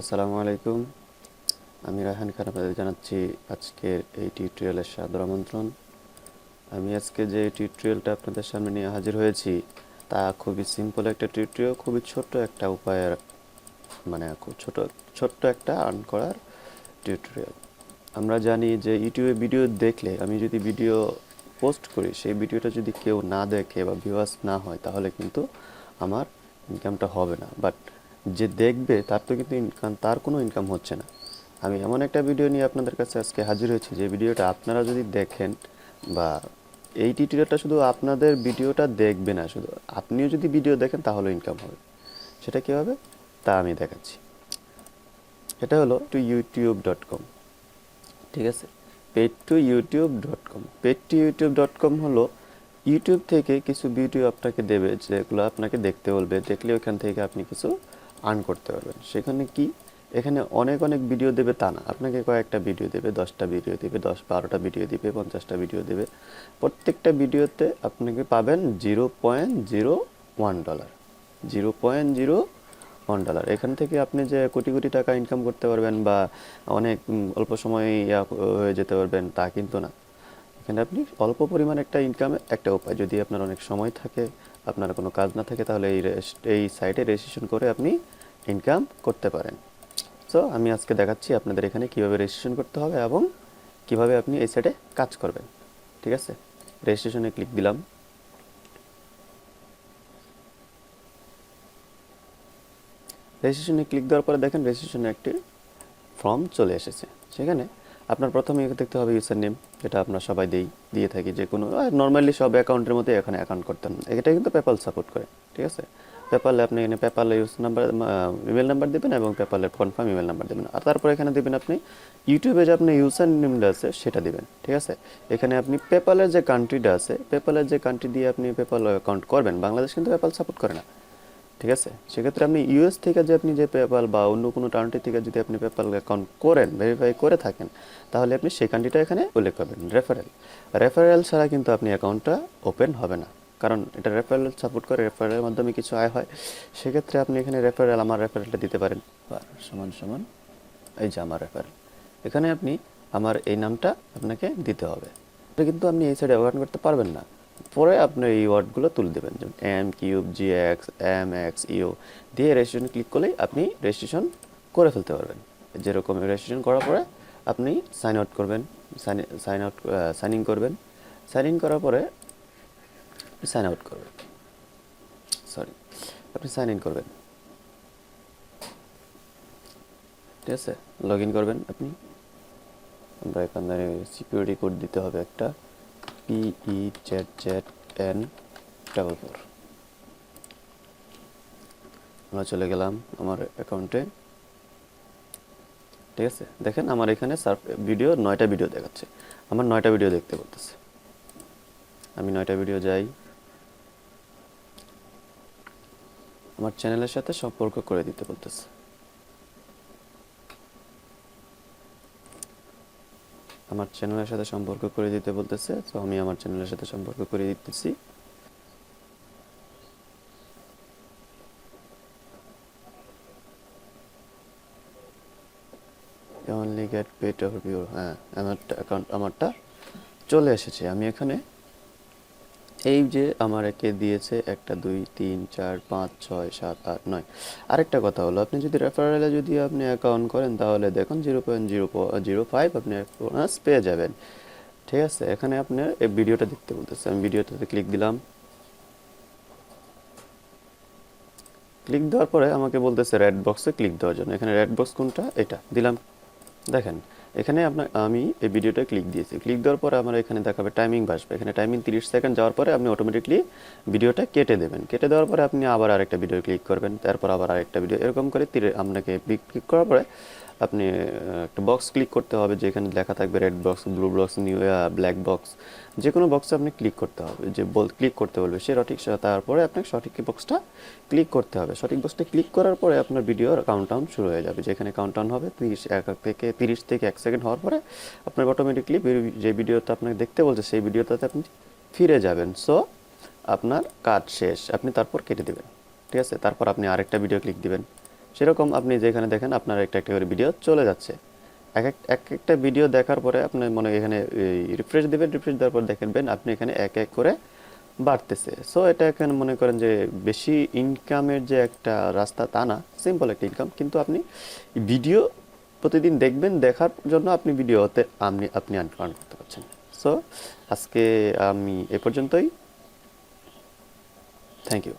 আসসালামু আলাইকুম। আমি রায়হান খান আপনাদের জানাচ্ছি আজকের এই টিউটোরিয়ালের সাদর আমন্ত্রণ। আমি আজকে যে টিউটোরিয়ালটা আপনাদের সামনে নিয়ে হাজির হয়েছি তা খুবই সিম্পল একটা টিউটোরিয়াল, খুবই ছোট্ট একটা উপায়ের খুব ছোট্ট একটা আর্ন করার টিউটোরিয়াল। আমরা জানি যে ইউটিউবে ভিডিও দেখলে, আমি যদি ভিডিও পোস্ট করি, সেই ভিডিওটা যদি কেউ না দেখে বা ভিউয়ার্স না হয় তাহলে কিন্তু আমার ইনকামটা হবে না। বাট যে দেখবে তার তো কিন্তু ইনকাম, তার কোনো ইনকাম হচ্ছে না। আমি এমন একটা ভিডিও নিয়ে আপনাদের কাছে আজকে হাজির হয়েছি যে ভিডিওটা আপনারা যদি দেখেন, বা এই টিউটোরিয়ালটা শুধু আপনাদের ভিডিওটা দেখবে না, শুধু আপনিও যদি ভিডিও দেখেন তাহলে ইনকাম হবে। সেটা কীভাবে তা আমি দেখাচ্ছি। এটা হলো youtube.com। ঠিক আছে, paidtoyoutube.com। paidtoyoutube.com হলো ইউটিউব থেকে কিছু ভিডিও আপনাকে দেবে, যেগুলো আপনাকে দেখতে বলবে, দেখলে ওখান থেকে আপনি কিছু আর্ন করতে পারবেন। সেখানে কি, এখানে অনেক অনেক ভিডিও দেবে তা না, আপনাকে কয়েকটা ভিডিও দেবে, 10টা ভিডিও দেবে, 10-12টা ভিডিও দিবে, 50টা ভিডিও দেবে। প্রত্যেকটা ভিডিওতে আপনাকে পাবেন $0.01, $0.01। এখান থেকে আপনি যে কোটি কোটি টাকা ইনকাম করতে পারবেন বা অনেক অল্প সময়ে হয়ে যেতে পারবেন তা কিন্তু না। এখানে আপনি অল্প পরিমাণ একটা ইনকামের একটা উপায়, যদি আপনার অনেক সময় থাকে, আপনার কোনো কাজ না থাকে, তাহলে এই সাইটে রেজিস্ট্রেশন করে আপনি ইনকাম করতে পারেন। সো আমি আজকে দেখাচ্ছি আপনাদের এখানে কীভাবে রেজিস্ট্রেশন করতে হবে এবং কিভাবে আপনি এই সাইটে কাজ করবেন। ঠিক আছে, রেজিস্ট্রেশনে ক্লিক দিলাম। রেজিস্ট্রেশনে ক্লিক দেওয়ার পরে দেখেন রেজিস্ট্রেশনে একটি ফর্ম চলে এসেছে। সেখানে আপনার প্রথমে দেখতে হবে ইউজার নেম, যেটা আমরা সবাই দিয়ে থাকি, যে কোনো নর্মালি সব অ্যাকাউন্টের মধ্যে এখানে অ্যাকাউন্ট করতেন। এটা কিন্তু পেপ্যাল সাপোর্ট করে। ঠিক আছে, পেপ্যালে আপনি এখানে পেপ্যালে ইমেল নাম্বার দেবেন এবং পেপ্যালের কনফার্ম ইমেল নাম্বার দেবেন। আর তারপর এখানে দেবেন আপনি ইউটিউবে যে আপনার ইউজার নেমটা আছে সেটা দিবেন। ঠিক আছে, এখানে আপনি পেপ্যালের যে কান্ট্রিটা আছে, পেপ্যালের যে কান্ট্রি দিয়ে আপনি পেপ্যাল অ্যাকাউন্ট করবেন, বাংলাদেশ কিন্তু পেপ্যাল সাপোর্ট করে না। ঠিক আছে, সেক্ষেত্রে আপনি ইউএস থেকে যে আপনি যে পেপ্যাল বা অন্য কোনো কান্ট্রি থেকে যদি আপনি পেপ্যাল অ্যাকাউন্ট করেন, ভেরিফাই করে থাকেন, তাহলে আপনি সেই কান্ট্রিটা এখানে উল্লেখ করবেন। রেফারেল ছাড়া কিন্তু আপনি অ্যাকাউন্টটা ওপেন হবে না, কারণ এটা রেফারেল সাপোর্ট করে, রেফারেলের মাধ্যমে কিছু আয় হয়। সেক্ষেত্রে আপনি এখানে আমার রেফারেলটা দিতে পারেন। সমান সমান এই যে আমার রেফারেল, এখানে আপনি আমার এই নামটা আপনাকে দিতে হবে। এটা কিন্তু আপনি এই সাইডে ব্যবহার করতে পারবেন না। পরে আপনি এই ওয়ার্ডগুলো তুলে দেবেন, যেমন MQGX MXEO দিয়ে রেজিস্ট্রেশন ক্লিক করলেই আপনি রেজিস্ট্রেশন করে ফেলতে পারবেন। যেরকম রেজিস্ট্রেশন করার পরে আপনি সাইন আউট করবেন, সাইন ইন করবেন। সাইন ইন করার পরে সাইন আউট করবেন, সরি, আপনি সাইন ইন করবেন। ঠিক আছে, লগ ইন করবেন আপনি। আমরা এখানে সিকিউরিটি কোড দিতে হবে একটা, PEZZN44। আমরা চলে গেলাম আমার অ্যাকাউন্টে। ঠিক আছে, দেখেন আমার এখানে ভিডিও 9টা ভিডিও দেখাচ্ছে, আমার 9টা ভিডিও দেখতে বলতেছে। আমি 9টা ভিডিও যাই, আমার চ্যানেলের সাথে সম্পর্ক করে দিতে বলতেছে। আমার চ্যানেলের সাথে সম্পর্ক করে দিতে বলতেছে, তো আমি আমার চ্যানেলের সাথে সম্পর্ক করে দিতেছি। অনলি গেট পেড ওভারভিউ, হ্যাঁ আমারটা চলে এসেছে। আমি এখানে এই যে আমার একে দিয়েছে 1 2 3 4 5 6 7 8 9। আরেকটা কথা হলো, আপনি যদি রেফারেলে যদি আপনি অ্যাকাউন্ট করেন তাহলে দেখুন 0.005 আপনি বোনাস পেয়ে যাবেন। ঠিক আছে, এখানে আপনার এই ভিডিওটা দেখতে বলতেছে, আমি ভিডিওটাতে ক্লিক দিলাম। ক্লিক দেওয়ার পরে আমাকে বলতেছে রেড বক্সে ক্লিক দেওয়ার জন্য। এখানে রেড বক্স কোনটা, এটা দিলাম। দেখেন এখানে আমি এই ভিডিওটা ক্লিক দিয়েছি। ক্লিক দেওয়ার পরে আমার এখানে দেখাবে টাইমিং আসবে, এখানে টাইমিং 30 সেকেন্ড যাওয়ার পরে আপনি অটোমেটিকলি ভিডিওটা কেটে দেবেন। কেটে দেওয়ার পরে আপনি আবার আরেকটা ভিডিও ক্লিক করবেন, তারপর আবার আরেকটা ভিডিও, এরকম করে আপনাকে ক্লিক করার পরে আপনি একটা বক্স ক্লিক করতে হবে, যেখানে লেখা থাকবে red box, blue box, black box, যে কোনো বক্সে আপনি ক্লিক করতে হবে, যে ক্লিক করতে বলবে সে সঠিক, তারপরে আপনাকে সঠিক বক্সটা ক্লিক করতে হবে। সঠিক বক্সটা ক্লিক করার পরে আপনার ভিডিওর কাউন্টডাউন শুরু হয়ে যাবে, যেখানে কাউন্টডাউন হবে 30 থেকে 1 সেকেন্ড হওয়ার পরে আপনার অটোমেটিকলি যে ভিডিওটা আপনাকে দেখতে বলছে সেই ভিডিওটাতে আপনি ফিরে যাবেন। সো আপনার কাজ শেষ, আপনি তারপর কেটে দেবেন। ঠিক আছে, তারপর আপনি আরেকটা ভিডিও ক্লিক দিবেন, সেরকম আপনি যেখানে দেখেন আপনার একটা একটা করে ভিডিও চলে যাচ্ছে। একটা ভিডিও দেখার পরে আপনি মনে হয় এখানে রিফ্রেশ দিবেন, রিফ্রেশ দেওয়ার পর দেখবেন আপনি এখানে এক এক করে বাড়তেছে। সো এটা এখানে মনে করেন যে বেশি ইনকামের যে একটা রাস্তা তা না, সিম্পল একটা ইনকাম, কিন্তু আপনি ভিডিও প্রতিদিন দেখবেন, দেখার জন্য আপনি ভিডিওতে আপনি আর্ন করতে পারছেন। সো আজকে আমি এ পর্যন্তই। Thank you.